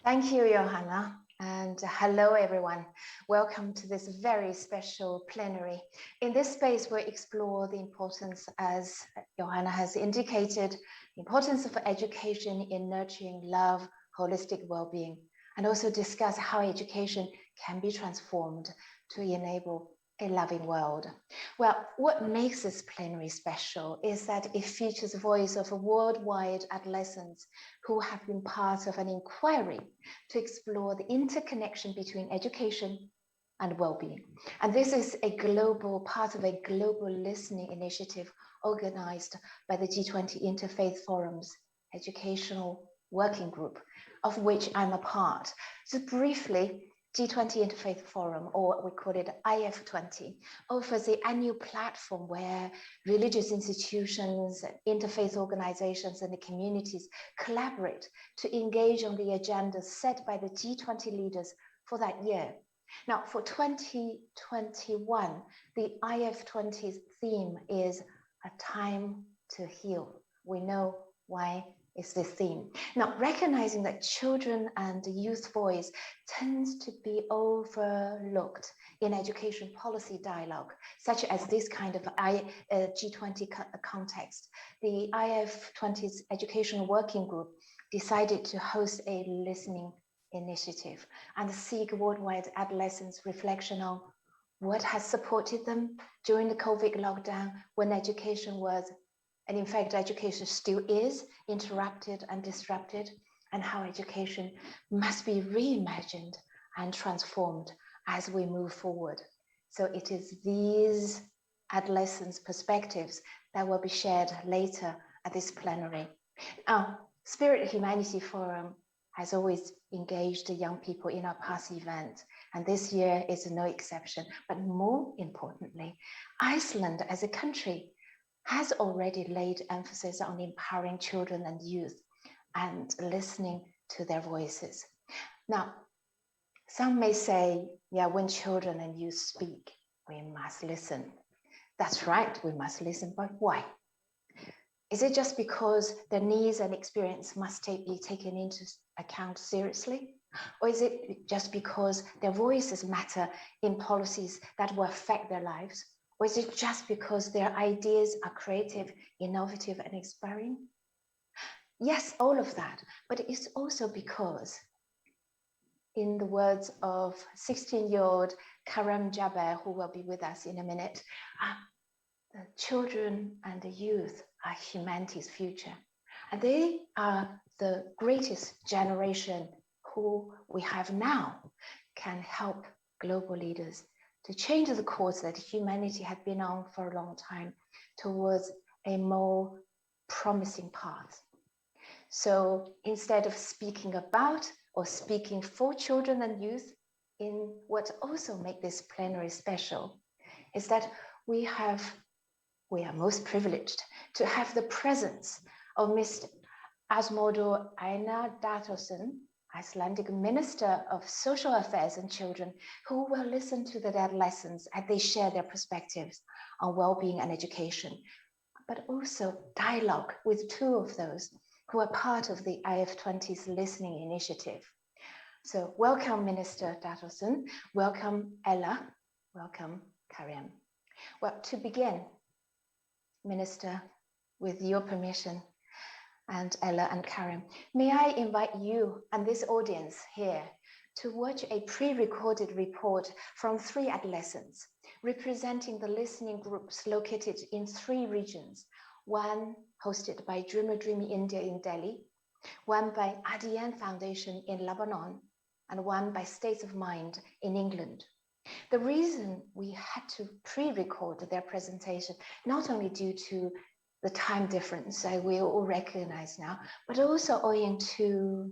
Thank you, Johanna, and hello, everyone. Welcome to this very special plenary. In this space, we explore the importance, as Johanna has indicated, the importance of education in nurturing love, holistic well-being, and also discuss how education can be transformed to enable a loving world. Well, what makes this plenary special is that it features the voice of worldwide adolescents who have been part of an inquiry to explore the interconnection between education and well-being. And this is a global part of a global listening initiative organized by the G20 Interfaith Forums educational working group, of which I'm a part. So briefly, G20 Interfaith Forum, or we call it IF20, offers the annual platform where religious institutions, interfaith organizations, and the communities collaborate to engage on the agenda set by the G20 leaders for that year. Now, for 2021, the IF20's theme is a time to heal. We know why is this theme. Now, recognizing that children and youth voice tends to be overlooked in education policy dialogue, such as this kind of G20 context, the IF20's Educational Working Group decided to host a listening initiative and seek worldwide adolescents' reflection on what has supported them during the COVID lockdown when education was, and in fact, education still is interrupted and disrupted, and how education must be reimagined and transformed as we move forward. So it is these adolescents' perspectives that will be shared later at this plenary. Spirit Humanity Forum has always engaged the young people in our past event, and this year is no exception. But more importantly, Iceland as a country has already laid emphasis on empowering children and youth and listening to their voices. Now, some may say, yeah, when children and youth speak, we must listen. That's right, we must listen, but why? Is it just because their needs and experience must be taken into account seriously? Or is it just because their voices matter in policies that will affect their lives? Or is it just because their ideas are creative, innovative, and inspiring? Yes, all of that, but it's also because, in the words of 16-year-old Karam, who will be with us in a minute, the children and the youth are humanity's future. And they are the greatest generation who we have now can help global leaders to change the course that humanity had been on for a long time towards a more promising path. So instead of speaking about or speaking for children and youth, in what also makes this plenary special is that we are most privileged to have the presence of Mr. Ásmundur Einar Daðason, Icelandic Minister of Social Affairs and Children, who will listen to the adolescents as they share their perspectives on well-being and education, but also dialogue with two of those who are part of the IF20's listening initiative. So welcome, Minister Daðason, welcome, Ella, welcome, Karam. Well, to begin, Minister, with your permission, and Ella and Karam, may I invite you and this audience here to watch a pre-recorded report from 3 adolescents representing the listening groups located in 3 regions, one hosted by Dreamer Dreamy India in Delhi, one by Adian Foundation in Lebanon, and one by States of Mind in England. The reason we had to pre-record their presentation, not only due to the time difference we all recognize now, but also owing to,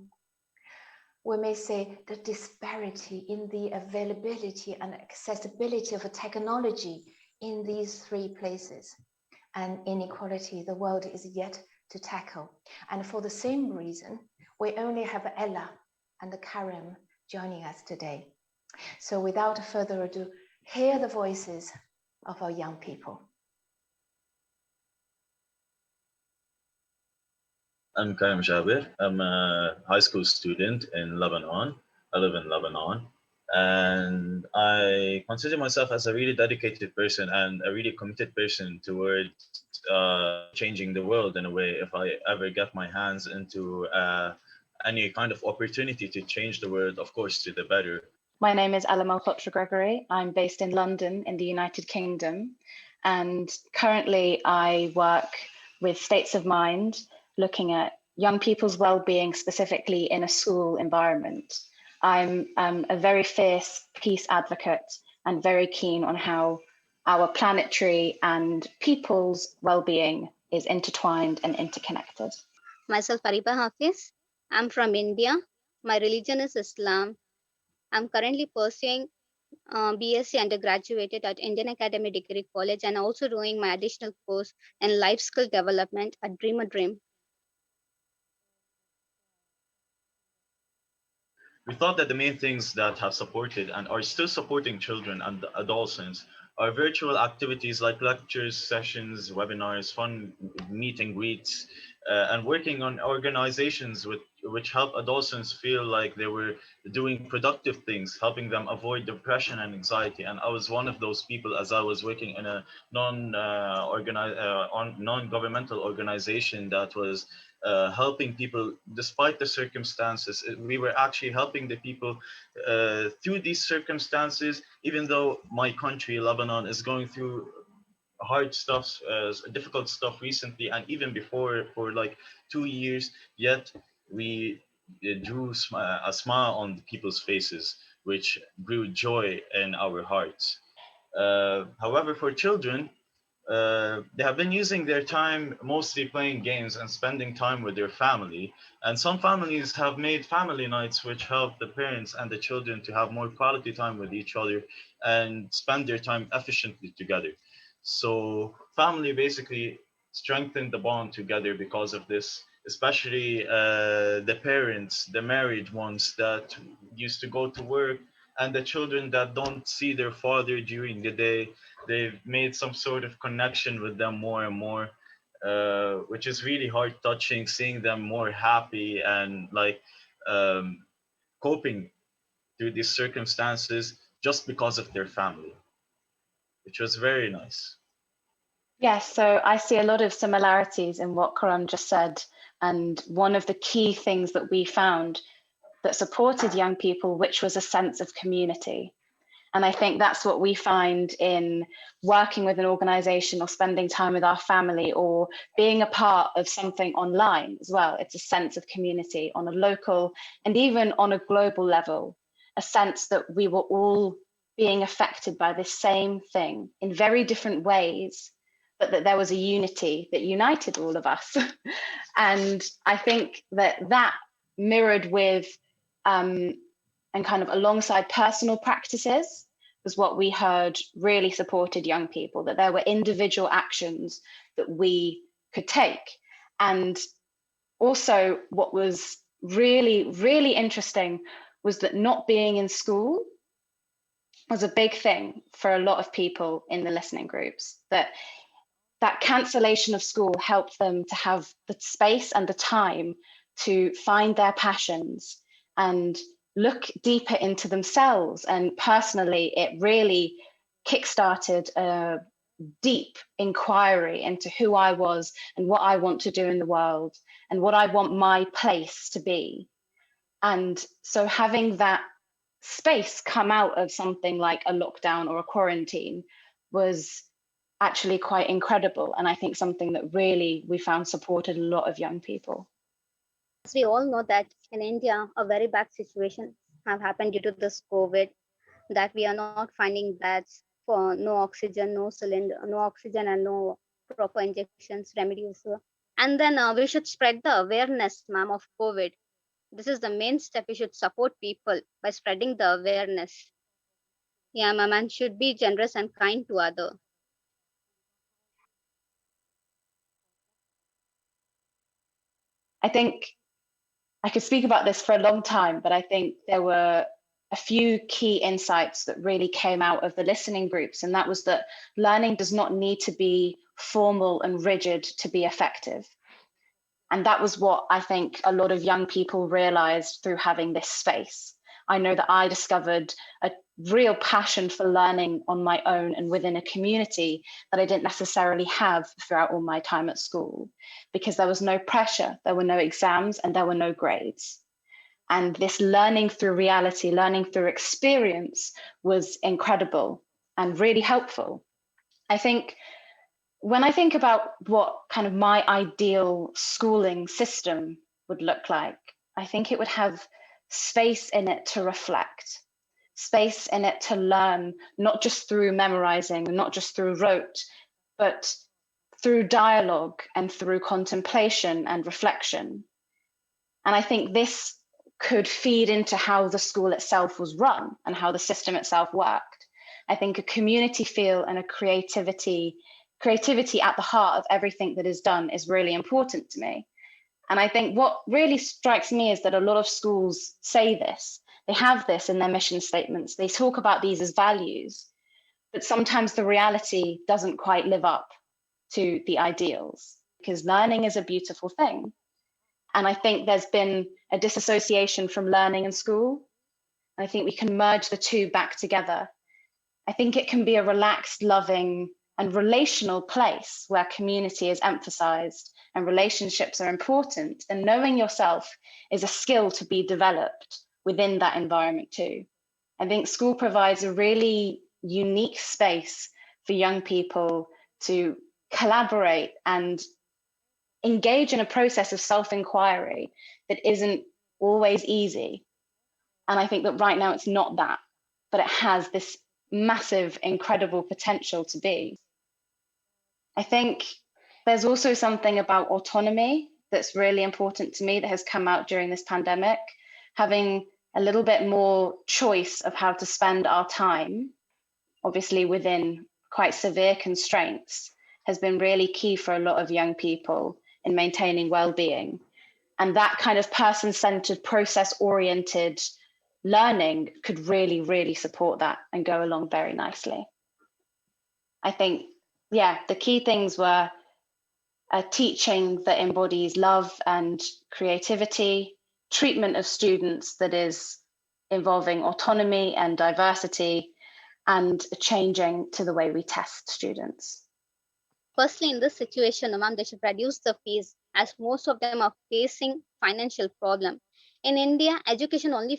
we may say, the disparity in the availability and accessibility of a technology in these 3 places, and inequality the world is yet to tackle. And for the same reason, we only have Ella and the Karam joining us today. So without further ado, hear the voices of our young people. I'm Karam. I'm a high school student in Lebanon. I live in Lebanon. And I consider myself as a really dedicated person and a really committed person towards changing the world in a way. If I ever get my hands into any kind of opportunity to change the world, of course, to the better. My name is Alamalcotro Gregory. I'm based in London in the United Kingdom. And currently I work with States of Mind, looking at young people's well-being, specifically in a school environment. I'm a very fierce peace advocate and very keen on how our planetary and people's well-being is intertwined and interconnected. Myself, Ariba Hafeez. I'm from India. My religion is Islam. I'm currently pursuing BSc undergraduate at Indian Academy Degree College and also doing my additional course in life skill development at Dream a Dream. We thought that the main things that have supported and are still supporting children and adolescents are virtual activities like lectures, sessions, webinars, fun meet and greets, and working on organizations which help adolescents feel like they were doing productive things, helping them avoid depression and anxiety. And I was one of those people, as I was working in a non-governmental organization that was helping people despite the circumstances. We were actually helping the people through these circumstances, even though my country, Lebanon, is going through hard stuff, difficult stuff recently, and even before for like 2 years, yet we drew a smile on people's faces, which grew joy in our hearts. However, for children, they have been using their time mostly playing games and spending time with their family. And some families have made family nights, which help the parents and the children to have more quality time with each other and spend their time efficiently together. So family basically strengthened the bond together because of this, especially the parents, the married ones that used to go to work, and the children that don't see their father during the day. They've made some sort of connection with them more and more, which is really heart touching, seeing them more happy and like coping through these circumstances just because of their family, which was very nice. Yes, so I see a lot of similarities in what Karam just said. And one of the key things that we found that supported young people, which was a sense of community. And I think that's what we find in working with an organization or spending time with our family or being a part of something online as well. It's a sense of community on a local and even on a global level, a sense that we were all being affected by the same thing in very different ways, but that there was a unity that united all of us. And I think that mirrored with and kind of alongside personal practices was what we heard really supported young people, that there were individual actions that we could take. And also what was really, really interesting was that not being in school was a big thing for a lot of people in the listening groups, that cancellation of school helped them to have the space and the time to find their passions and look deeper into themselves. And personally, it really kickstarted a deep inquiry into who I was and what I want to do in the world and what I want my place to be. And so having that space come out of something like a lockdown or a quarantine was actually quite incredible. And I think something that really we found supported a lot of young people. As we all know that in India, a very bad situation have happened due to this COVID, that we are not finding beds for no oxygen, no cylinder, no oxygen and no proper injections, remedies. And then we should spread the awareness, ma'am, of COVID. This is the main step. We should support people by spreading the awareness. Yeah, ma'am, and should be generous and kind to others. I think I could speak about this for a long time, but I think there were a few key insights that really came out of the listening groups, and that was that learning does not need to be formal and rigid to be effective. And that was what I think a lot of young people realized through having this space. I know that I discovered a real passion for learning on my own and within a community that I didn't necessarily have throughout all my time at school, because there was no pressure, there were no exams, and there were no grades. And this learning through reality, learning through experience was incredible and really helpful. I think when I think about what kind of my ideal schooling system would look like, I think it would have space in it to reflect, space in it to learn, not just through memorizing, not just through rote, but through dialogue and through contemplation and reflection. And I think this could feed into how the school itself was run and how the system itself worked. I think a community feel and a creativity at the heart of everything that is done is really important to me. And I think what really strikes me is that a lot of schools say this. They have this in their mission statements. They talk about these as values, but sometimes the reality doesn't quite live up to the ideals, because learning is a beautiful thing. And I think there's been a disassociation from learning in school. I think we can merge the two back together. I think it can be a relaxed, loving, and relational place where community is emphasized and relationships are important, and knowing yourself is a skill to be developed within that environment too. I think school provides a really unique space for young people to collaborate and engage in a process of self-inquiry that isn't always easy. And I think that right now it's not that, but it has this massive, incredible potential to be. I think there's also something about autonomy that's really important to me that has come out during this pandemic. Having a little bit more choice of how to spend our time, obviously within quite severe constraints, has been really key for a lot of young people in maintaining well-being. And that kind of person-centered, process-oriented learning could really, really support that and go along very nicely. I think, yeah, the key things were a teaching that embodies love and creativity, treatment of students that is involving autonomy and diversity, and changing to the way we test students. Firstly, in this situation, ma'am, they should reduce the fees, as most of them are facing financial problem. In India, education only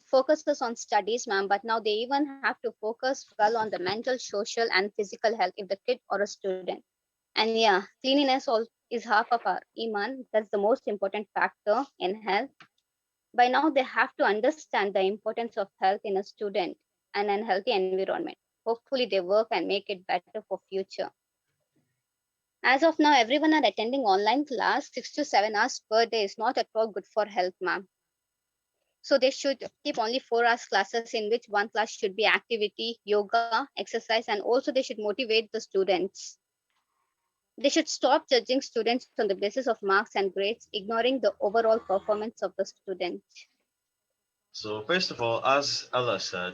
focuses on studies, ma'am, but now they even have to focus well on the mental, social, and physical health if the kid or a student. And yeah, cleanliness is half of our iman. That's the most important factor in health. By now, they have to understand the importance of health in a student and a healthy environment. Hopefully, they work and make it better for future. As of now, everyone are attending online class 6 to 7 hours per day is not at all good for health, ma'am. So they should keep only 4 hours classes, in which one class should be activity, yoga, exercise, and also they should motivate the students. They should stop judging students on the basis of marks and grades, ignoring the overall performance of the student. So first of all, as Ella said,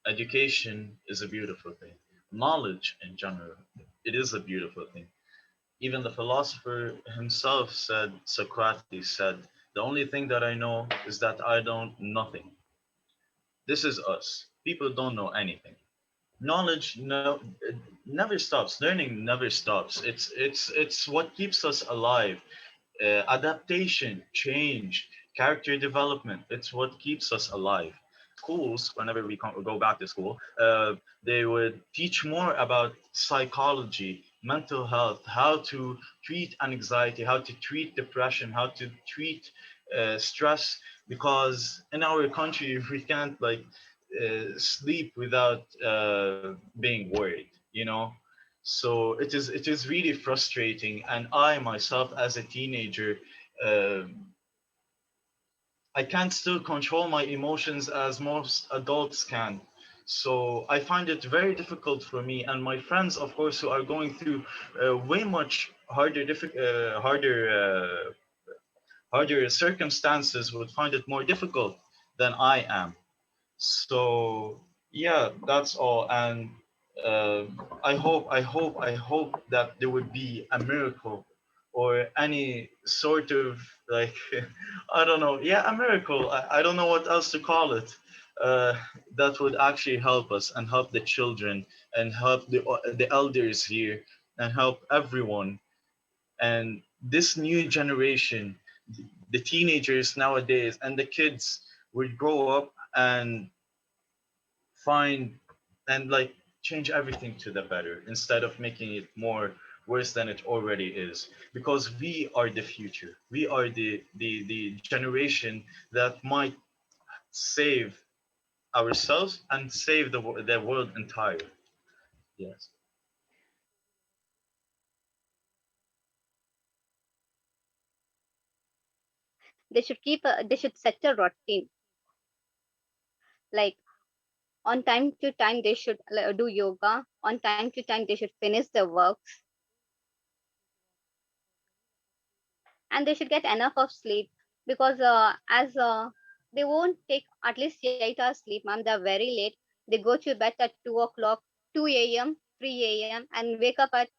education is a beautiful thing. Knowledge in general, it is a beautiful thing. Even the philosopher himself said, Socrates said, the only thing that I know is that I don't nothing. This is us. People don't know anything. Knowledge it never stops. Learning never stops. It's what keeps us alive. Adaptation, change, character development. It's what keeps us alive. Schools, whenever we go back to school, they would teach more about psychology, mental health, how to treat anxiety, how to treat depression, how to treat stress. Because in our country, we can't sleep without being worried, you know. So it is really frustrating, and I myself as a teenager, uh, I can't still control my emotions as most adults can. So I find it very difficult for me and my friends, of course, who are going through way much harder circumstances, would find it more difficult than I am. So yeah, that's all. And I hope that there would be a miracle or any sort of like I don't know, yeah, a miracle. I don't know what else to call it. That would actually help us and help the children and help the elders here and help everyone. And this new generation, the teenagers nowadays and the kids would grow up and find and like change everything to the better instead of making it more worse than it already is, because we are the future. We are the generation that might save ourselves and save the world entire. Yes. They should set a routine, like on time to time they should do yoga, on time to time they should finish their works, and they should get enough of sleep, because as they won't take at least 8 hours sleep, ma'am. They're very late. They go to bed at 2 o'clock, 2 a.m., 3 a.m., and wake up at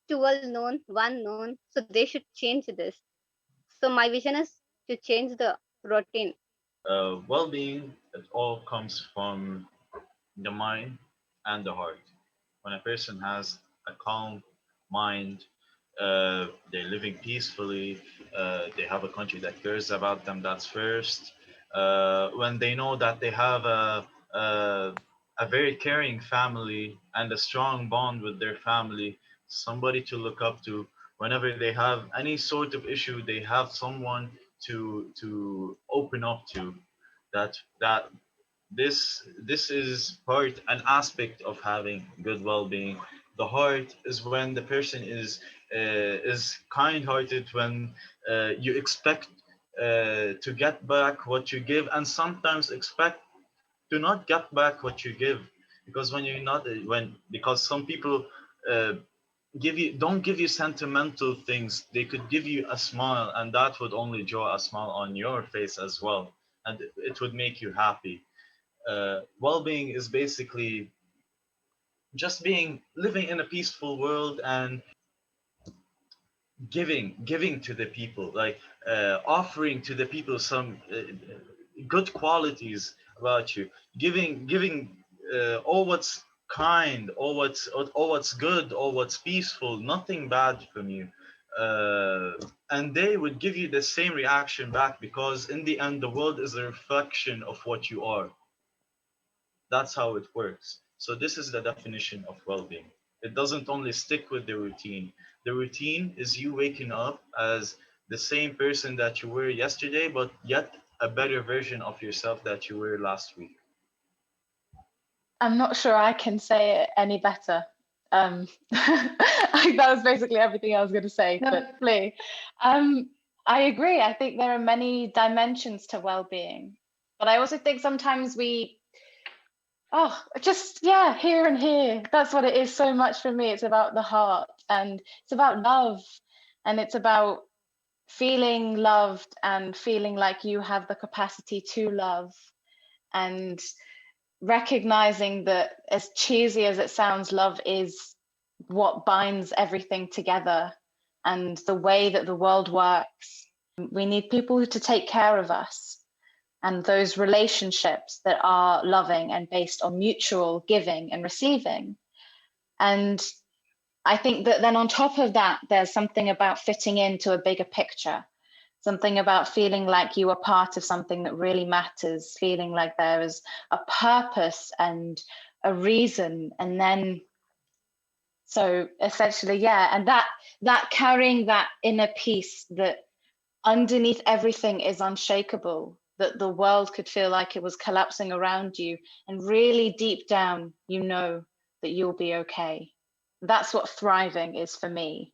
12 noon, 1 noon. So they should change this. So my vision is to change the routine. Well-being, it all comes from the mind and the heart. When a person has a calm mind, they're living peacefully, they have a country that cares about them, that's first. When they know that they have a, a very caring family and a strong bond with their family, somebody to look up to. Whenever they have any sort of issue, they have someone to open up to. That this is part an aspect of having good well-being. The heart is when the person is kind-hearted, when you expect to get back what you give, and sometimes expect to not get back what you give, because when you're not when because some people uh, don't give you sentimental things. They could give you a smile, and that would only draw a smile on your face as well, and it would make you happy. Well-being is basically just being living in a peaceful world and giving to the people, like offering to the people some good qualities about you, giving all what's kind, all what's good, all what's peaceful, nothing bad from you. uh, and they would give you the same reaction back, because in the end the world is a reflection of what you are. That's how it works. So this is the definition of well-being. It doesn't only stick with the routine. The routine is you waking up as the same person that you were yesterday, but yet a better version of yourself that you were last week. I'm not sure I can say it any better. That was basically everything I was going to say, No. but please. I agree. I think there are many dimensions to well-being, but I also think sometimes here and here. That's what it is so much for me. It's about the heart, and it's about love, and it's about feeling loved and feeling like you have the capacity to love, and recognizing that, as cheesy as it sounds, love is what binds everything together and the way that the world works. We need people to take care of us, and those relationships that are loving and based on mutual giving and receiving. And I think that then on top of that, there's something about fitting into a bigger picture, something about feeling like you are part of something that really matters, feeling like there is a purpose and a reason. And then, so essentially, yeah, and that carrying that inner peace that underneath everything is unshakable, that the world could feel like it was collapsing around you, and really deep down, you know that you'll be okay. That's what thriving is for me.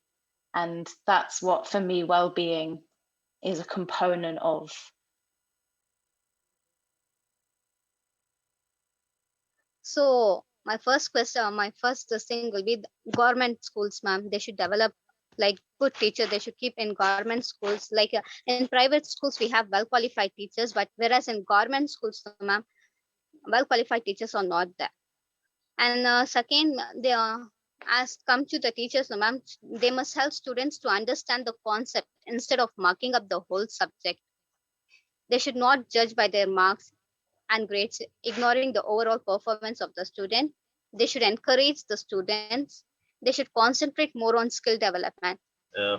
And that's what, for me, well-being is a component of. So my first question, my first thing will be government schools, ma'am. They should develop like good teachers. They should keep in government schools. Like in private schools, we have well qualified teachers, but whereas in government schools, ma'am, well qualified teachers are not there. And second, as come to the teachers, no, ma'am, they must help students to understand the concept instead of marking up the whole subject. They should not judge by their marks and grades, ignoring the overall performance of the student. They should encourage the students. They should concentrate more on skill development.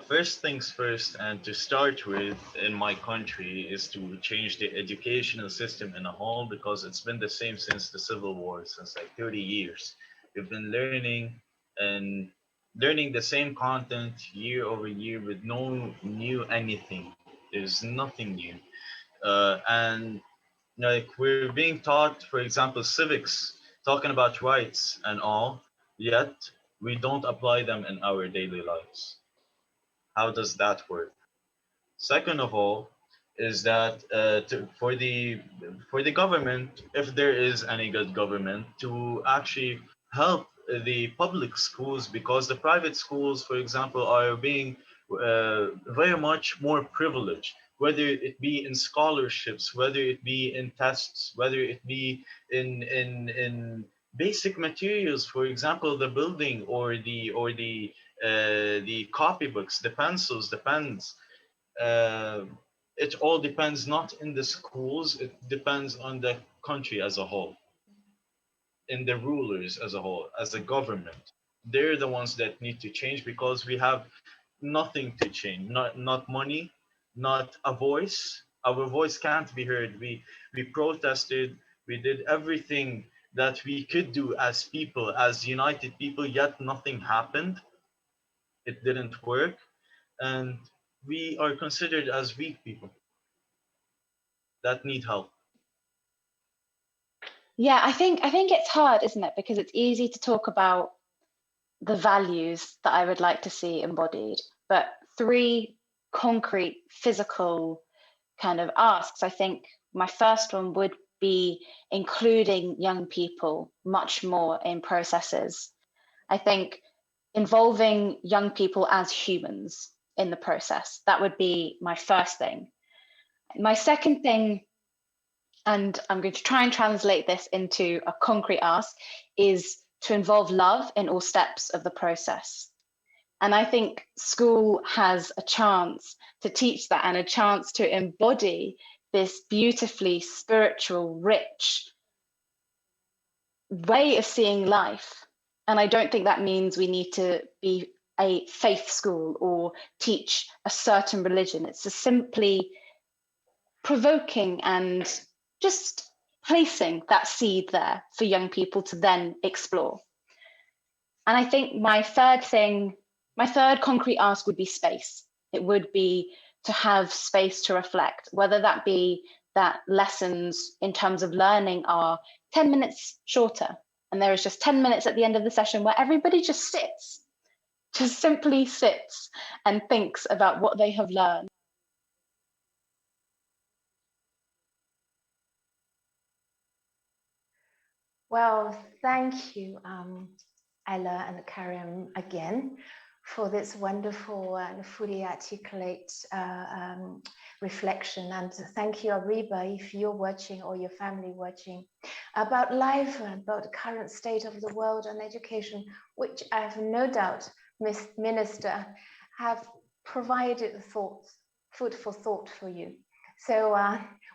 First things first, and to start with in my country, is to change the educational system in a whole, because it's been the same since the Civil War, since like 30 years. We've been and learning the same content year over year with no new anything. There's nothing new. And like we're being taught, for example, civics, talking about rights and all, yet we don't apply them in our daily lives. How does that work? Second of all, is that for the government, if there is any good government, to actually help the public schools, because the private schools, for example, are being very much more privileged, whether it be in scholarships, whether it be in tests, whether it be in basic materials, for example, the building or the copybooks, the pencils, the pens. Uh, it all depends not in the schools, it depends on the country as a whole, in the rulers as a whole, as a government. They're the ones that need to change, because we have nothing to change, not money, not a voice. Our voice can't be heard. We protested, we did everything that we could do as people, as united people, yet nothing happened. It didn't work, and we are considered as weak people that need help. Yeah, I think it's hard, isn't it? Because it's easy to talk about the values that I would like to see embodied, but three concrete physical kind of asks, I think my first one would be including young people much more in processes. I think involving young people as humans in the process, that would be my first thing. My second thing, and I'm going to try and translate this into a concrete ask, is to involve love in all steps of the process. And I think school has a chance to teach that, and a chance to embody this beautifully spiritual, rich way of seeing life. And I don't think that means we need to be a faith school or teach a certain religion. It's just simply provoking and just placing that seed there for young people to then explore. And I think my third concrete ask would be space. It would be to have space to reflect, whether that be that lessons in terms of learning are 10 minutes shorter, and there is just 10 minutes at the end of the session where everybody just simply sits and thinks about what they have learned. Well, thank you, Ella and Karam, again for this wonderful and fully articulate reflection. And thank you, Ariba, if you're watching or your family watching, about life, about the current state of the world and education, which I have no doubt, Minister, have provided food for thought for you. So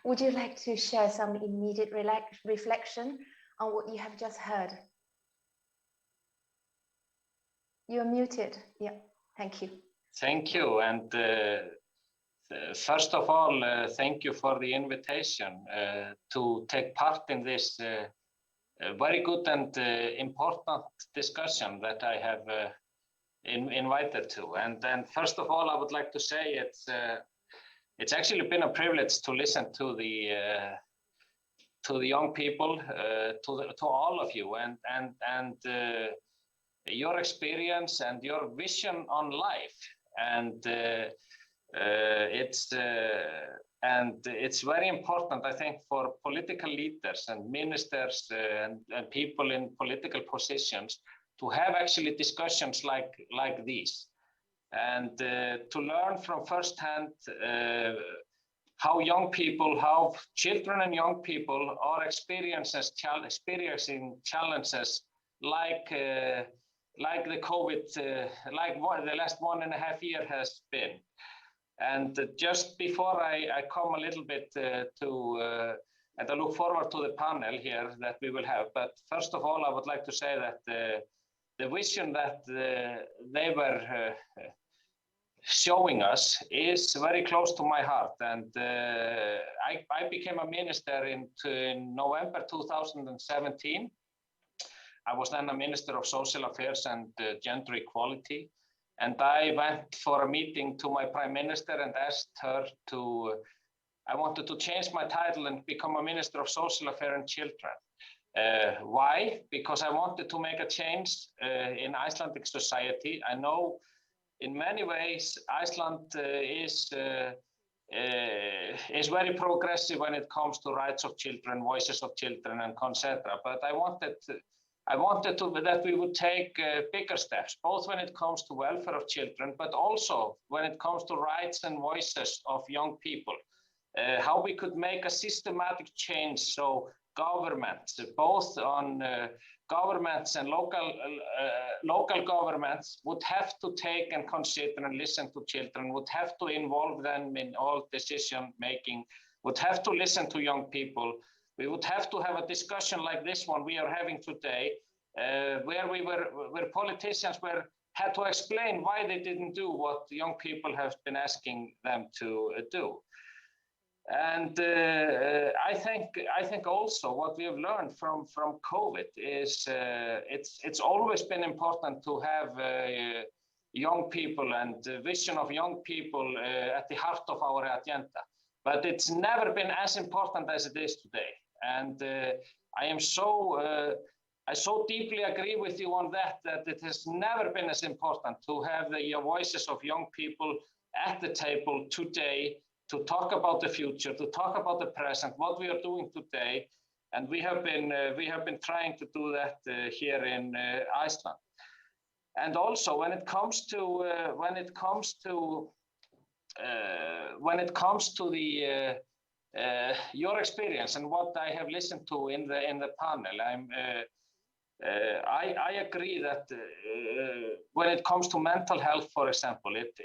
would you like to share some immediate reflection on what you have just heard? You're muted. Yeah, thank you. Thank you. And first of all, thank you for the invitation to take part in this very good and important discussion that I have invited to. And then first of all, I would like to say it's actually been a privilege to listen to the young people, to all of you, and your experience and your vision on life, and it's very important, I think, for political leaders and ministers and people in political positions to have actually discussions like these, and to learn from firsthand how children and young people are experiencing challenges like the COVID, the last 1.5 years has been. And just before I come a little bit and I look forward to the panel here that we will have. But first of all, I would like to say that the vision that they were showing us is very close to my heart. And I became a minister in November 2017. I was then a Minister of Social Affairs and Gender Equality. And I went for a meeting to my Prime Minister and asked her I wanted to change my title and become a Minister of Social Affairs and Children. Why? Because I wanted to make a change in Icelandic society. I know in many ways Iceland is very progressive when it comes to rights of children, voices of children, and etc. But I wanted that we would take bigger steps, both when it comes to welfare of children, but also when it comes to rights and voices of young people. How we could make a systematic change so governments, both on governments and local governments, would have to take and consider and listen to children, would have to involve them in all decision making, would have to listen to young people. We would have to have a discussion like this one we are having today, where politicians had to explain why they didn't do what young people have been asking them to do. And I think also what we have learned from COVID is it's always been important to have young people and the vision of young people at the heart of our agenda. But it's never been as important as it is today. And I so deeply agree with you on that it has never been as important to have the voices of young people at the table today, to talk about the future, to talk about the present, what we are doing today. And we have been trying to do that here in Iceland. And also when it comes to your experience and what I have listened to in the panel, I agree that when it comes to mental health, for example, it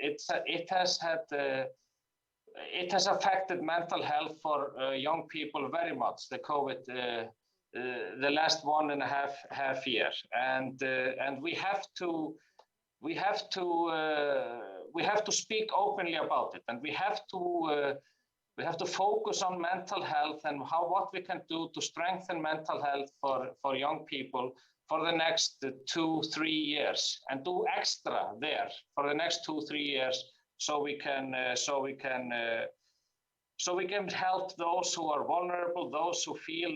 has affected mental health for young people very much. The COVID, the last 1.5 years, and we have to speak openly about it, and we have to focus on mental health and what we can do to strengthen mental health for young people for the next 2-3 years, and do extra there for the next 2-3 years, so we can help those who are vulnerable, those who feel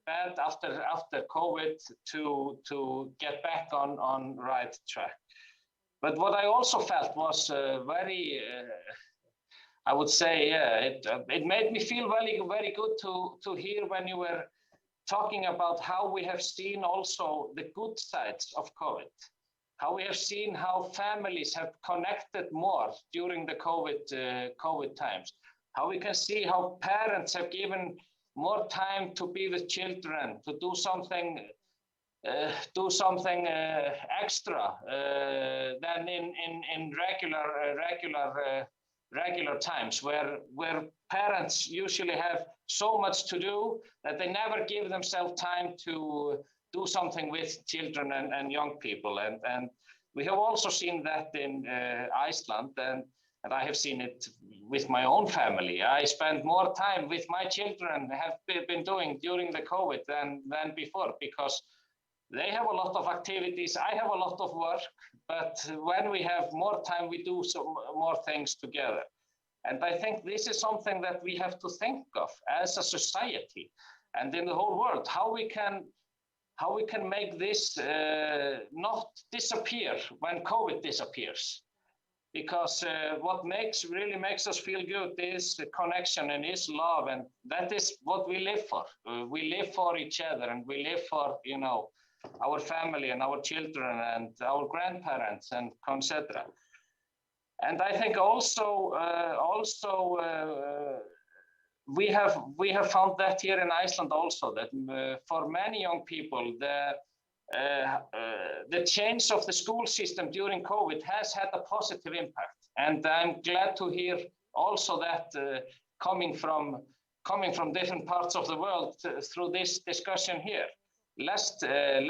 bad after COVID, to get back on right track. But what I also felt was very. I would say, it made me feel very, very good to hear when you were talking about how we have seen also the good sides of COVID, how we have seen how families have connected more during the COVID times, how we can see how parents have given more time to be with children, to do something extra than in regular times, where parents usually have so much to do that they never give themselves time to do something with children and young people. And we have also seen that in Iceland, and I have seen it with my own family. I spend more time with my children, have been doing during the COVID than before, because they have a lot of activities, I have a lot of work, but when we have more time, we do some more things together. And I think this is something that we have to think of as a society and in the whole world, how we can make this not disappear when COVID disappears. Because what really makes us feel good is connection and is love, and that is what we live for. We live for each other, and we live for, our family and our children and our grandparents and etc. And I think also we have found that here in Iceland also, that for many young people, the change of the school system during COVID has had a positive impact. And I'm glad to hear also that coming from different parts of the world through this discussion here. Less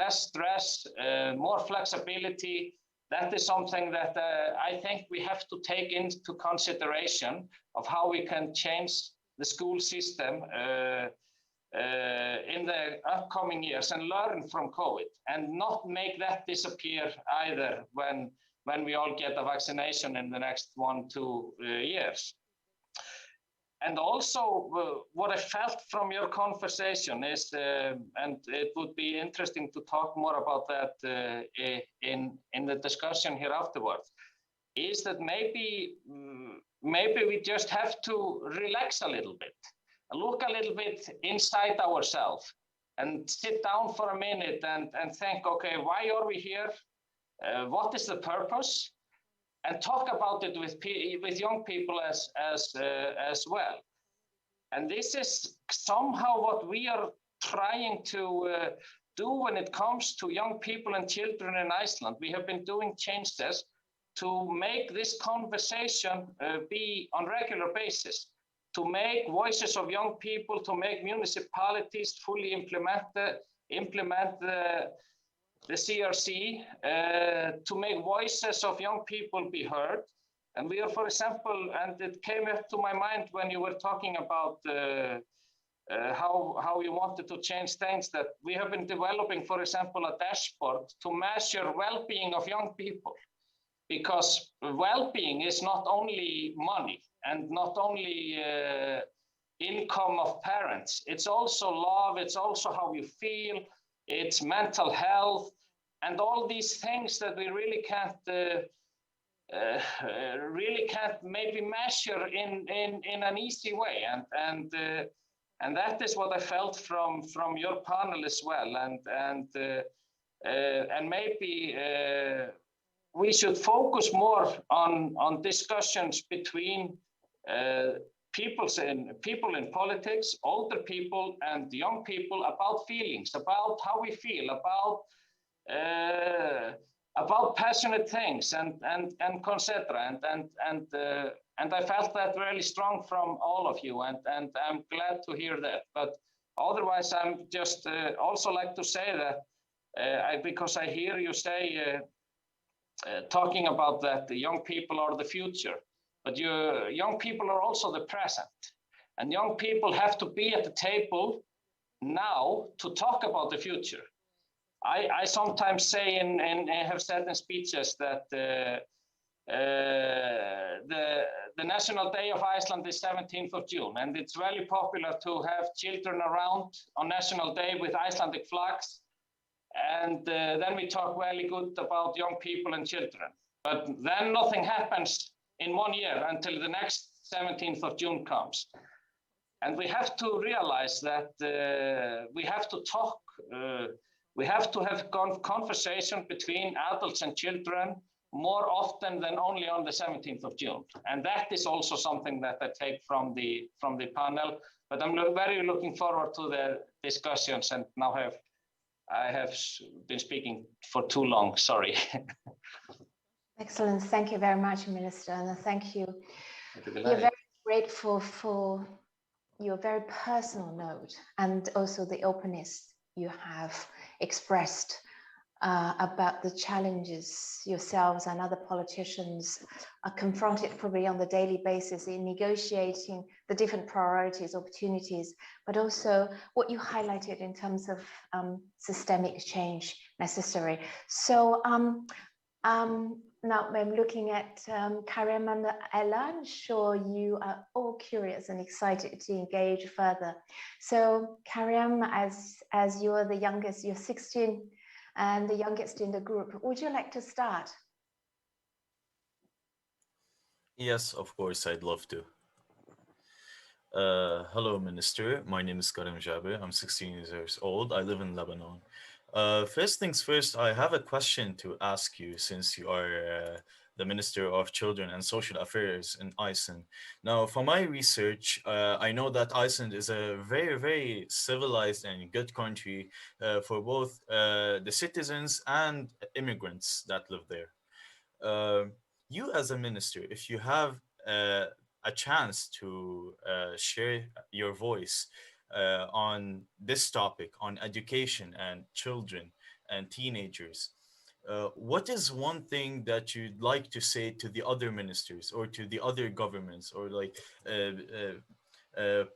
stress, more flexibility. That is something that I think we have to take into consideration of how we can change the school system in the upcoming years and learn from COVID and not make that disappear either when we all get a vaccination in the next 1-2 years. And also what I felt from your conversation is, and it would be interesting to talk more about that in the discussion here afterwards, is that maybe we just have to relax a little bit, look a little bit inside ourselves and sit down for a minute and think, okay, why are we here? What is the purpose? And talk about it with young people as well. And this is somehow what we are trying to do when it comes to young people and children in Iceland. We have been doing changes to make this conversation be on regular basis, to make voices of young people, to make municipalities fully implement the CRC, to make voices of young people be heard. And we are, for example, and it came up to my mind when you were talking about how you wanted to change things, that we have been developing, for example, a dashboard to measure well-being of young people. Because well-being is not only money and not only income of parents, it's also love, it's also how you feel, it's mental health, and all these things that we really can't maybe measure in an easy way. And that is what I felt from your panel as well. And maybe we should focus more on discussions between people in politics, older people and young people, about feelings, about how we feel, about passionate things and etc. And I felt that really strong from all of you, and I'm glad to hear that. But otherwise, I'm just also like to say that because I hear you say talking about that the young people are the future, but young people are also the present, and young people have to be at the table now to talk about the future. I sometimes say and have said in speeches that the National Day of Iceland is 17th of June, and it's very popular to have children around on National Day with Icelandic flags, and then we talk really good about young people and children. But then nothing happens in 1 year until the next 17th of June comes. And we have to realize that we have to talk, we have to have conversation between adults and children more often than only on the 17th of June. And that is also something that I take from the panel. But I'm very looking forward to the discussions, and now I have been speaking for too long, sorry. Excellent, thank you very much, Minister, and thank you. We're very grateful for your very personal note and also the openness you have expressed about the challenges yourselves and other politicians are confronted probably on the daily basis in negotiating the different priorities, opportunities, but also what you highlighted in terms of systemic change necessary. So now I'm looking at Karam and Ella. I'm sure you are all curious and excited to engage further. So Karam, as you're the youngest, you're 16 and the youngest in the group, would you like to start? Yes, of course, I'd love to. Hello, Minister. My name is Karam. I'm 16 years old. I live in Lebanon. First things first, I have a question to ask you, since you are the Minister of Children and Social Affairs in Iceland. Now, for my research, I know that Iceland is a very, very civilized and good country for both the citizens and immigrants that live there. You as a minister, if you have a chance to share your voice on this topic, on education and children and teenagers, what is one thing that you'd like to say to the other ministers or to the other governments, or like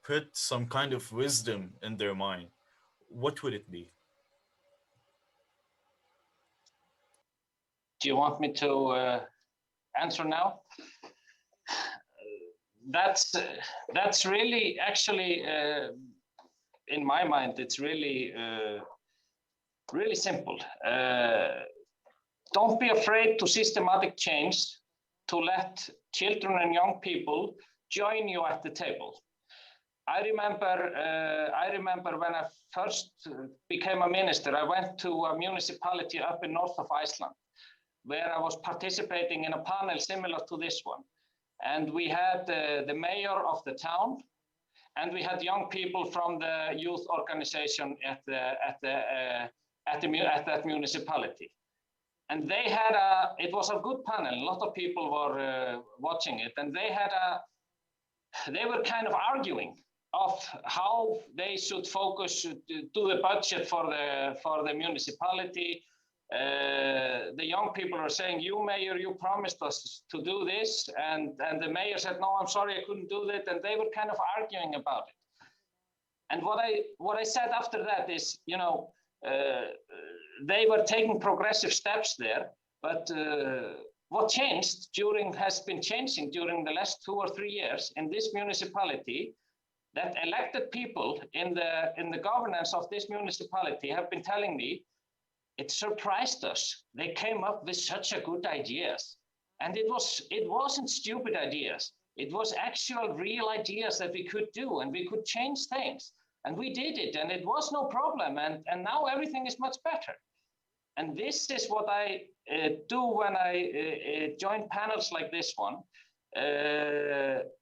put some kind of wisdom in their mind? What would it be? Do you want me to answer now? That's really, actually, in my mind, it's really really simple. Don't be afraid to systematic change, to let children and young people join you at the table. I remember when I first became a minister, I went to a municipality up in north of Iceland, where I was participating in a panel similar to this one. And we had the mayor of the town, and we had young people from the youth organization at that municipality. And they had it was a good panel. A lot of people were watching it, and they were kind of arguing of how they should focus, do the budget for the municipality. The young people are saying, "You mayor, you promised us to do this," and the mayor said, "No, I'm sorry, I couldn't do that," and they were kind of arguing about it. And what I said after that is, you know, they were taking progressive steps there, but what has been changing during the last 2 or 3 years in this municipality, that elected people in the governance of this municipality have been telling me, it surprised us. They came up with such a good ideas. And it wasn't stupid ideas. It was actual real ideas that we could do, and we could change things. And we did it, and it was no problem. And now everything is much better. And this is what I do when I join panels like this one,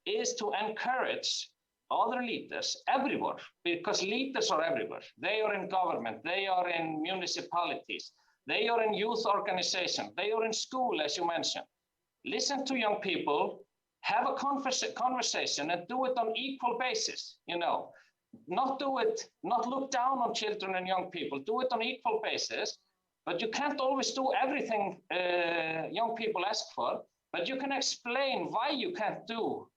is to encourage other leaders everywhere, because leaders are everywhere. They are in government, they are in municipalities, they are in youth organizations, they are in school, as you mentioned. Listen to young people, have a conversation, and do it on equal basis, you know. Not look down on children and young people, do it on equal basis. But you can't always do everything young people ask for, but you can explain why you can't do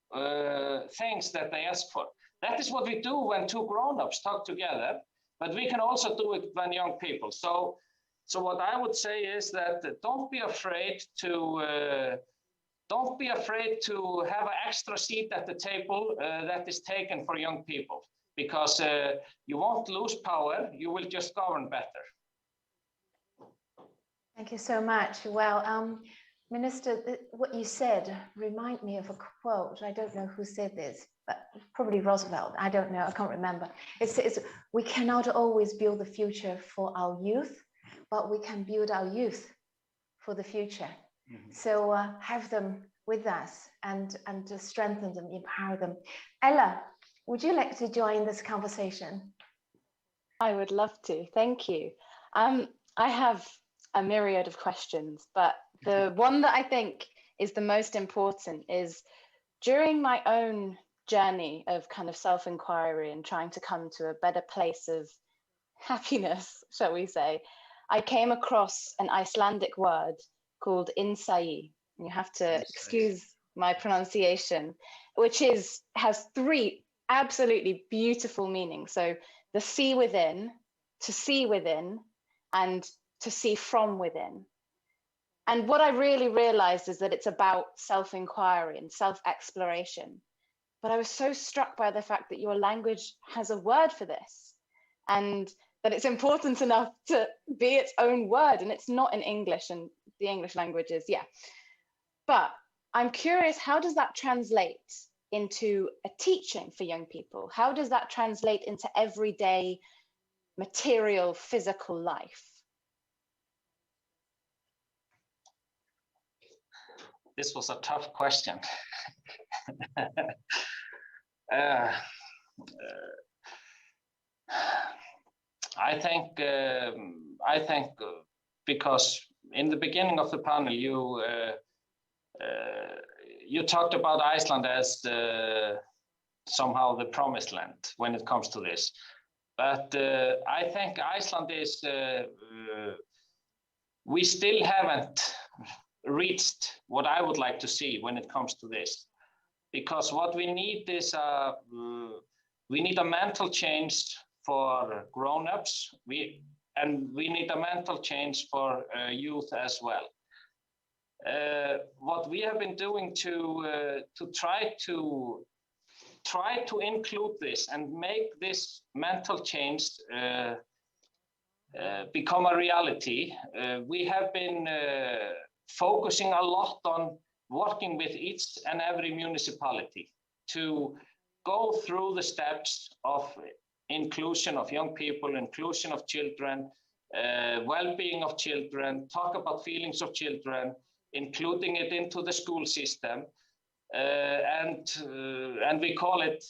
things that they ask for. That is what we do when two grown-ups talk together, but we can also do it when young people. So what I would say is that don't be afraid to have an extra seat at the table that is taken for young people, because you won't lose power, you will just govern better. Thank you so much. Well, Minister, what you said remind me of a quote. I don't know who said this, but probably Roosevelt. I don't know. I can't remember. It says, "We cannot always build the future for our youth, but we can build our youth for the future." Mm-hmm. So have them with us and to strengthen them, empower them. Ella, would you like to join this conversation? I would love to. Thank you. I have a myriad of questions, but the one that I think is the most important is, during my own journey of kind of self-inquiry and trying to come to a better place of happiness, shall we say, I came across an Icelandic word called insight. You have to excuse my pronunciation, which has 3 absolutely beautiful meanings. So the see within, to see within, and to see from within. And what I really realized is that it's about self-inquiry and self-exploration. But I was so struck by the fact that your language has a word for this, and that it's important enough to be its own word, and it's not in English, and the English language is, yeah. But I'm curious, how does that translate into a teaching for young people? How does that translate into everyday material, physical life? this was a tough question. I think because in the beginning of the panel you talked about Iceland as somehow the promised land when it comes to this, but I think Iceland is we still haven't reached what I would like to see when it comes to this, because what we need is we need a mental change for grown-ups, and we need a mental change for youth as well. What we have been doing to try to include this and make this mental change become a reality, we have been focusing a lot on working with each and every municipality to go through the steps of inclusion of young people, inclusion of children, well-being of children, talk about feelings of children, including it into the school system, and we call it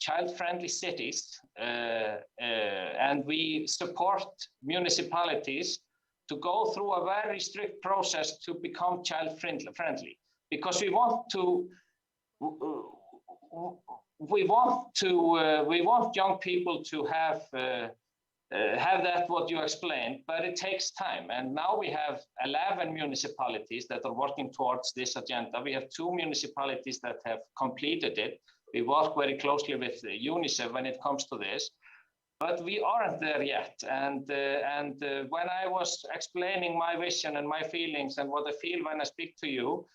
child-friendly cities, and we support municipalities to go through a very strict process to become child-friendly, because we want young people to have that what you explained, but it takes time. And now we have 11 municipalities that are working towards this agenda. We have 2 municipalities that have completed it. We work very closely with UNICEF when it comes to this, but we aren't there yet. And when I was explaining my vision and my feelings and what I feel when I speak to you,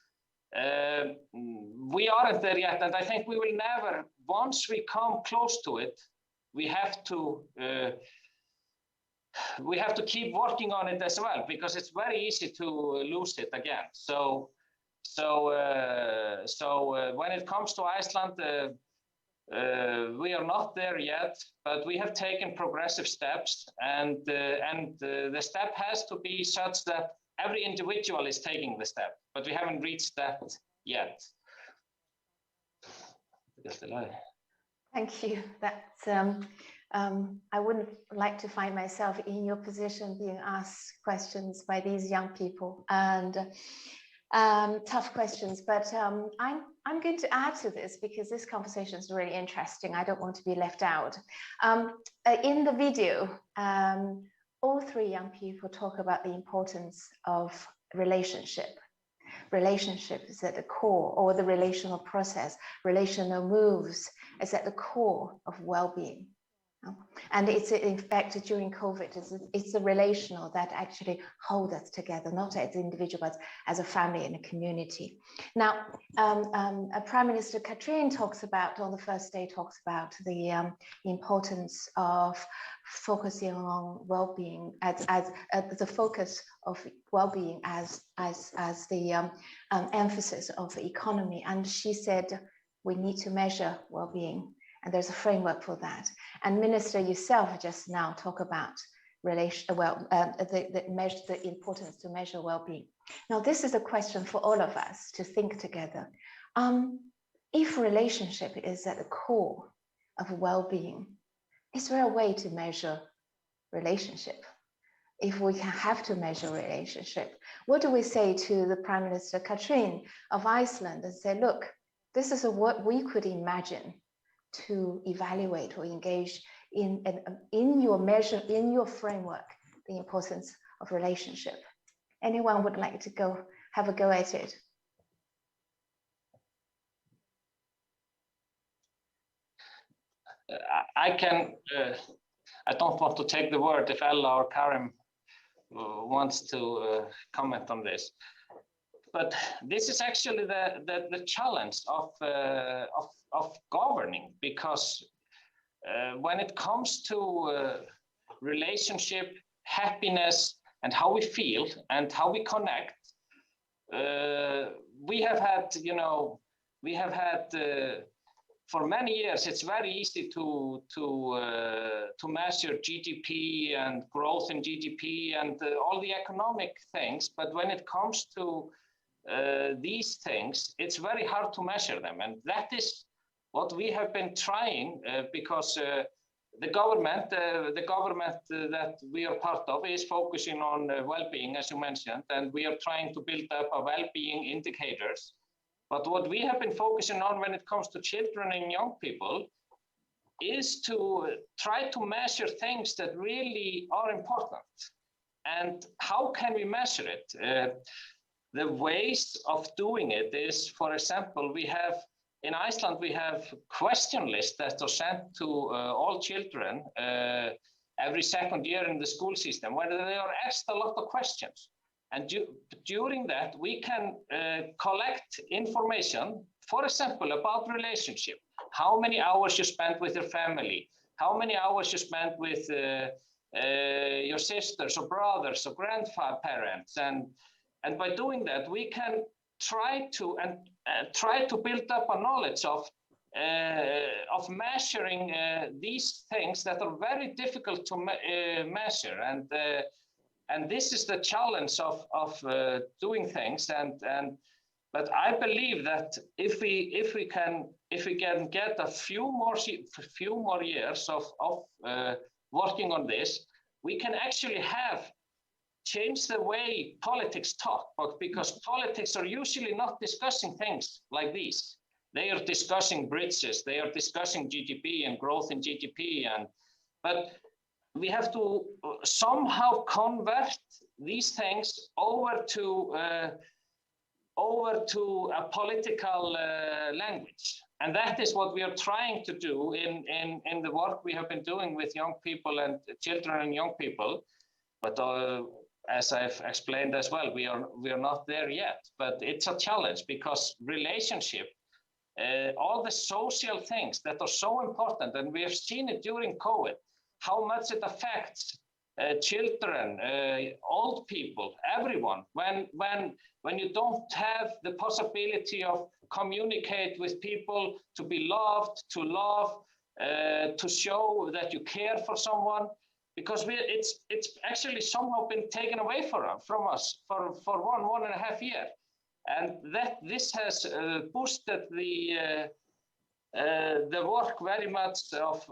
we aren't there yet. And I think we will never, once we come close to it, we have to keep working on it as well, because it's very easy to lose it again. So when it comes to Iceland, we are not there yet, but we have taken progressive steps, and the step has to be such that every individual is taking the step, but we haven't reached that yet. Thank you. That's I wouldn't like to find myself in your position being asked questions by these young people, and tough questions, but I'm going to add to this because this conversation is really interesting. I don't want to be left out. In the video, all 3 young people talk about the importance of relationship. Relationship is at the core, or the relational process, relational moves is at the core of well-being. And it's, in fact, during COVID, it's the relational that actually hold us together, not as individuals, but as a family and a community. Now, Prime Minister Katrin talks about, on the first day, talks about the importance of focusing on well-being as the focus of well-being as the emphasis of the economy. And she said, we need to measure well-being. And there's a framework for that. And Minister, yourself just now talk about the importance to measure well-being. Now, this is a question for all of us to think together. If relationship is at the core of well-being, is there a way to measure relationship? If we have to measure relationship, what do we say to the Prime Minister Katrin of Iceland and say, look, this is what we could imagine to evaluate or engage in your measure, in your framework, the importance of relationship? Anyone would like to have a go at it? I can, I don't want to take the word if Ella or Karam wants to comment on this. But this is actually the challenge of governing, because when it comes to relationship, happiness, and how we feel and how we connect, we have had, for many years, it's very easy to measure GDP and growth in GDP and all the economic things. But when it comes to these things, it's very hard to measure them. And that is what we have been trying, because the government that we are part of is focusing on well-being, as you mentioned, and we are trying to build up a well-being indicators. But what we have been focusing on when it comes to children and young people is to try to measure things that really are important. And how can we measure it? The ways of doing it is, for example, in Iceland, we have question lists that are sent to all children every second year in the school system, where they are asked a lot of questions. And during that, we can collect information, for example, about relationship. How many hours you spent with your family? How many hours you spent with your sisters or brothers or grandparents? And by doing that, we can try to build up a knowledge of measuring these things that are very difficult to measure. And this is the challenge of doing things. But I believe that if we can get a few more years of working on this, we can actually change the way politics talk, but because politics are usually not discussing things like these. They are discussing bridges, they are discussing GDP and growth in GDP, but we have to somehow convert these things over to a political language. And that is what we are trying to do in the work we have been doing with young people and children and young people. But as I've explained as well, we are not there yet, but it's a challenge because relationship, all the social things that are so important, and we have seen it during COVID, how much it affects children, old people, everyone. When you don't have the possibility of communicate with people, to be loved, to love, to show that you care for someone, because it's actually somehow been taken away from us for 1.5 years, and this has boosted the work very much of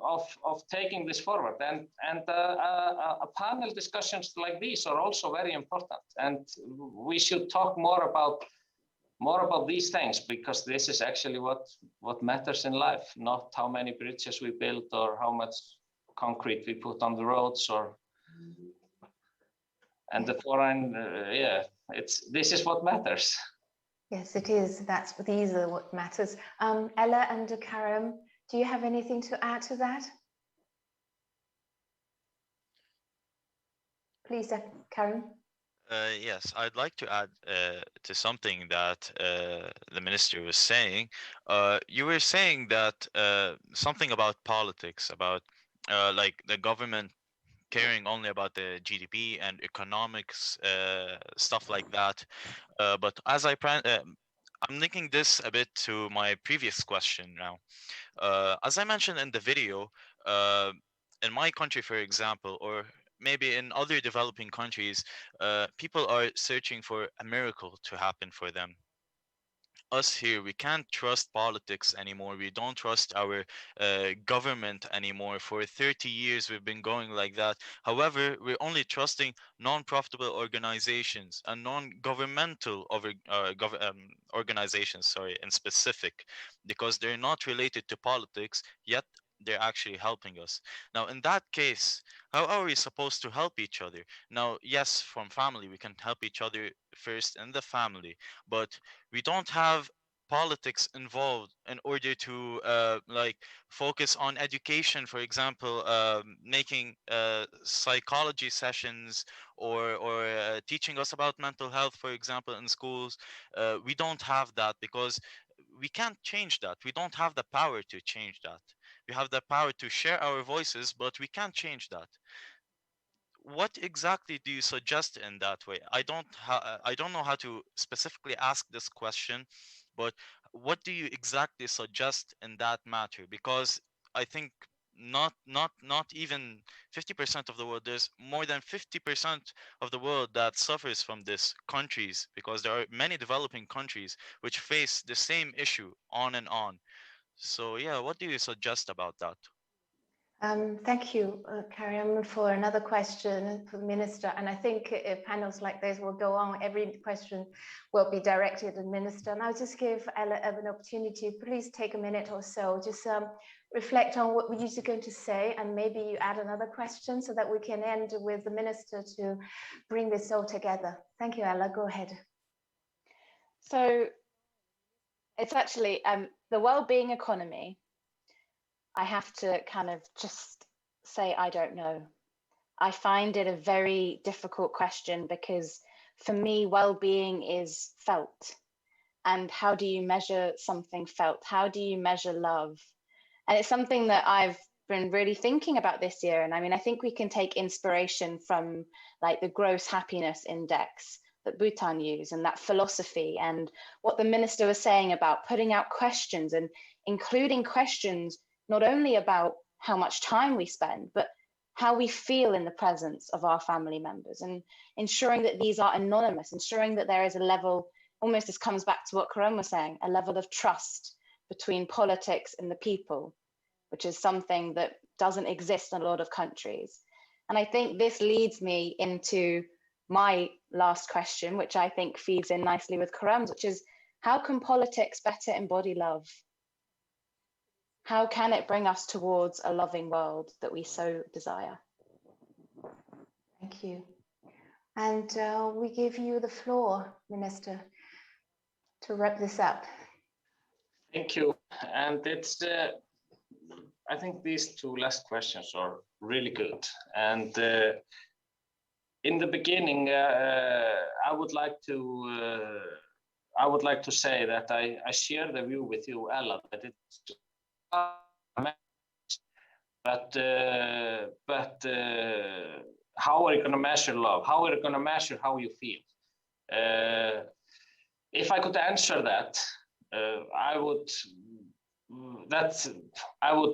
taking this forward, and a panel discussions like these are also very important, and we should talk more about these things, because this is actually what matters in life, not how many bridges we build or how much concrete we put on the roads, and the foreign, this is what matters. Yes, it is. These are what matters. Ella and Karam, do you have anything to add to that? Please, Karam. Yes, I'd like to add to something that the minister was saying. You were saying that something about politics, about like the government caring only about the GDP and economics, stuff like that. But as I'm linking this a bit to my previous question now. As I mentioned in the video, in my country, for example, or maybe in other developing countries, people are searching for a miracle to happen for them. Us here, we can't trust politics anymore. We don't trust our government anymore. For 30 years, we've been going like that. However, we're only trusting non-profitable organizations and non-governmental organizations, in specific, because they're not related to politics, yet they're actually helping us. Now, in that case, how are we supposed to help each other? Now, yes, from family, we can help each other first in the family, but we don't have politics involved in order to like focus on education, for example, making psychology sessions or teaching us about mental health, for example, in schools. We don't have that because we can't change that. We don't have the power to change that. We have the power to share our voices, but we can't change that. What exactly do you suggest in that way? I don't know how to specifically ask this question, but what do you exactly suggest in that matter? Because I think not even 50% of the world. There's more than 50% of the world that suffers from this countries, because there are many developing countries which face the same issue on and on. So yeah, what do you suggest about that? Thank you, Karam, for another question for the Minister. And I think if panels like this will go on, every question will be directed to the Minister. And I'll just give Ella an opportunity. Please take a minute or so, just reflect on what you're going to say, and maybe you add another question so that we can end with the Minister to bring this all together. Thank you, Ella. Go ahead. So it's actually the well-being economy. I have to kind of just say, I don't know. I find it a very difficult question, because for me, well-being is felt. And how do you measure something felt? How do you measure love? And it's something that I've been really thinking about this year. And I mean, I think we can take inspiration from like the gross happiness index that Bhutan use, and that philosophy, and what the Minister was saying about putting out questions and including questions not only about how much time we spend, but how we feel in the presence of our family members, and ensuring that these are anonymous, ensuring that there is a level, almost this comes back to what Karam was saying, a level of trust between politics and the people, which is something that doesn't exist in a lot of countries. And I think this leads me into my last question, which I think feeds in nicely with Karam's, which is, how can politics better embody love? How can it bring us towards a loving world that we so desire? Thank you. And we give you the floor, Minister, to wrap this up. Thank you. And it's, I think these two last questions are really good. And in the beginning, I would like to say that I share the view with you, Ella, that it's but how are you going to measure love? How are you going to measure how you feel? If I could answer that, I would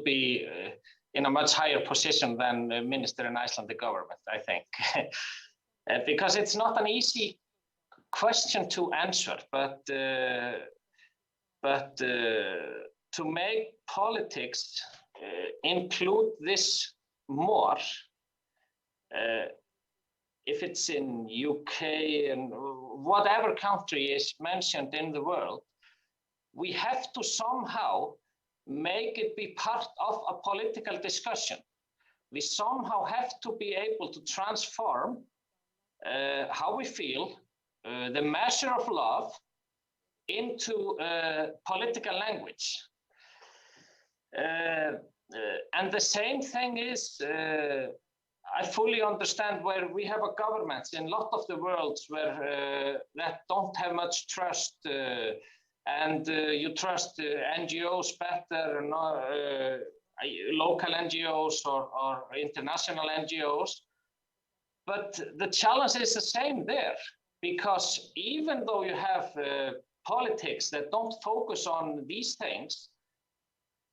be in a much higher position than the minister in Iceland, the government, I think, because it's not an easy question to answer, but to make politics include this more, if it's in UK and whatever country is mentioned in the world, we have to somehow make it be part of a political discussion. We somehow have to be able to transform how we feel, the measure of love, into political language. And the same thing is, I fully understand where we have a governments in a lot of the worlds where that don't have much trust, and you trust NGOs better, local NGOs or international NGOs. But the challenge is the same there, because even though you have politics that don't focus on these things,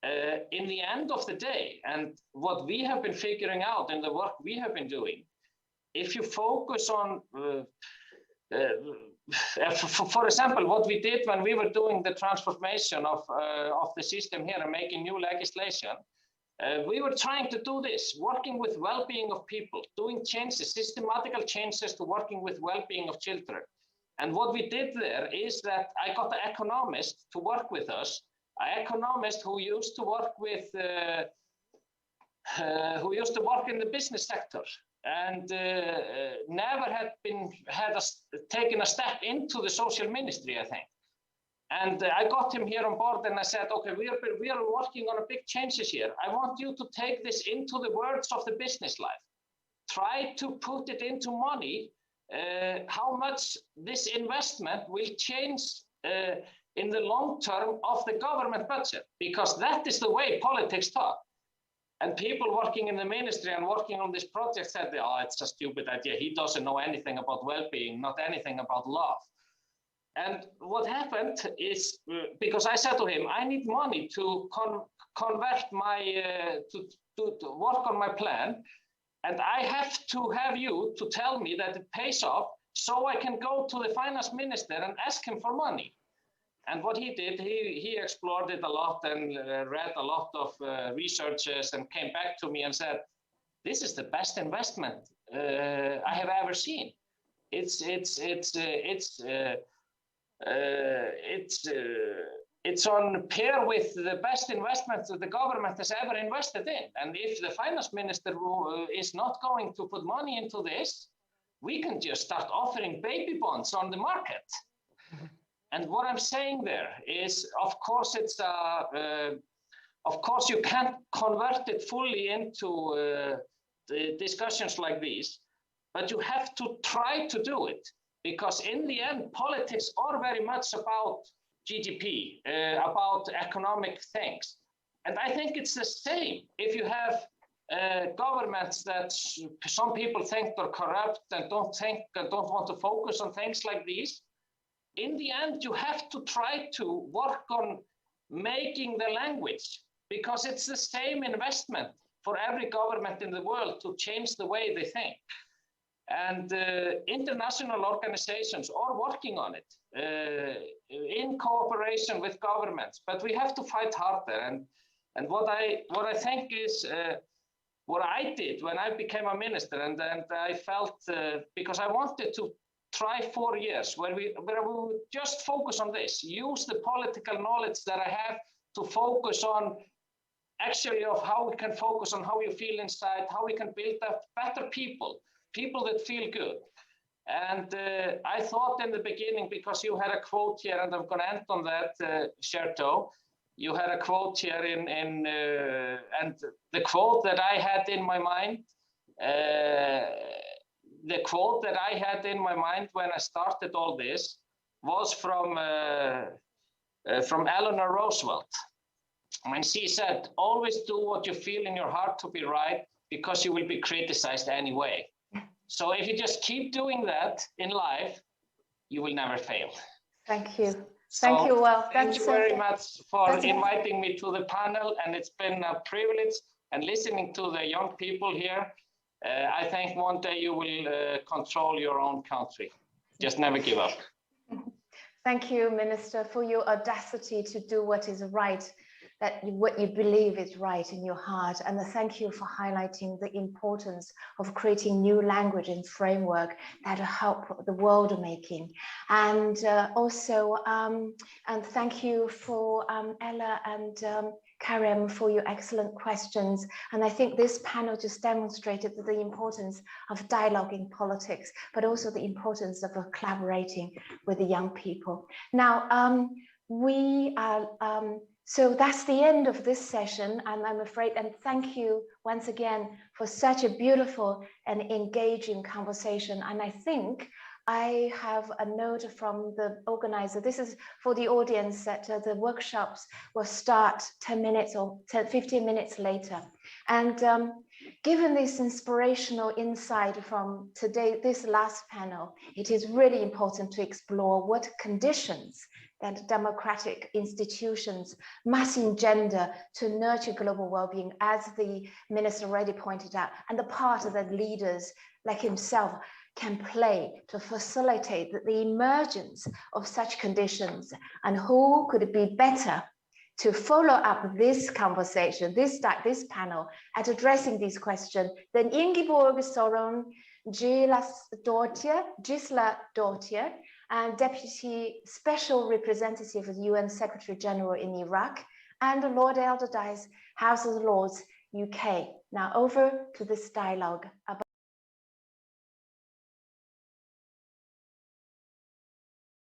in the end of the day, and what we have been figuring out in the work we have been doing, if you focus on, for example, what we did when we were doing the transformation of the system here and making new legislation, we were trying to do this, working with well-being of people, doing changes, systematical changes to working with well-being of children. And what we did there is that I got an economist to work with us, an economist who used to work with, in the business sector, and never had taken a step into the social ministry, I think. And I got him here on board, and I said, okay, we are working on a big changes here. I want you to take this into the words of the business life. Try to put it into money, how much this investment will change in the long term of the government budget, because that is the way politics talk. And people working in the ministry and working on this project said, oh, it's a stupid idea. He doesn't know anything about well-being, not anything about love. And what happened is, because I said to him, I need money to convert my, to to work on my plan, and I have to have you to tell me that it pays off, so I can go to the finance minister and ask him for money. And what he did, he explored it a lot and read a lot of researches and came back to me and said, "This is the best investment I have ever seen. It's on par with the best investments that the government has ever invested in. And if the finance minister is not going to put money into this, we can just start offering baby bonds on the market." And what I'm saying there is, of course, of course, you can't convert it fully into the discussions like these, but you have to try to do it, because in the end, politics are very much about GDP, about economic things. And I think it's the same if you have governments that some people think are corrupt and don't want to focus on things like these. In the end, you have to try to work on making the language, because it's the same investment for every government in the world to change the way they think. And international organizations are working on it in cooperation with governments, but we have to fight harder. And what I think is what I did when I became a minister, and I felt because I wanted to try 4 years where we would just focus on this, use the political knowledge that I have to focus on actually of how we can focus on how you feel inside, how we can build up better people that feel good. And I thought in the beginning, because you had a quote here, and I'm going to end on that, Scherto, you had a quote here and the quote that I had in my mind, when I started all this was from Eleanor Roosevelt. When she said, "Always do what you feel in your heart to be right, because you will be criticized anyway." So if you just keep doing that in life, you will never fail. Thank you. Thank you. Well, thank you very much for inviting me to the panel, and it's been a privilege. And listening to the young people here, I think one day you will control your own country. Just never give up. Thank you, Minister, for your audacity to do what is right, what you believe is right in your heart. And thank you for highlighting the importance of creating new language and framework that help the world making. And also, and thank you for Ella and Karam for your excellent questions. And I think this panel just demonstrated the importance of dialogue in politics, but also the importance of collaborating with the young people. Now, so that's the end of this session, and I'm afraid, and thank you once again for such a beautiful and engaging conversation. And I think I have a note from the organizer. This is for the audience that the workshops will start 10 minutes or 15 minutes later. And given this inspirational insight from today, this last panel, it is really important to explore what conditions that democratic institutions must engender to nurture global well-being, as the minister already pointed out, and the part that leaders like himself can play to facilitate the emergence of such conditions. And who could it be better to follow up this conversation, this panel, at addressing these questions than Ingeborg Soron, Gisla Dortier, and Deputy Special Representative of the UN Secretary General in Iraq, and Lord Alderdice, House of Lords, UK. Now over to this dialogue about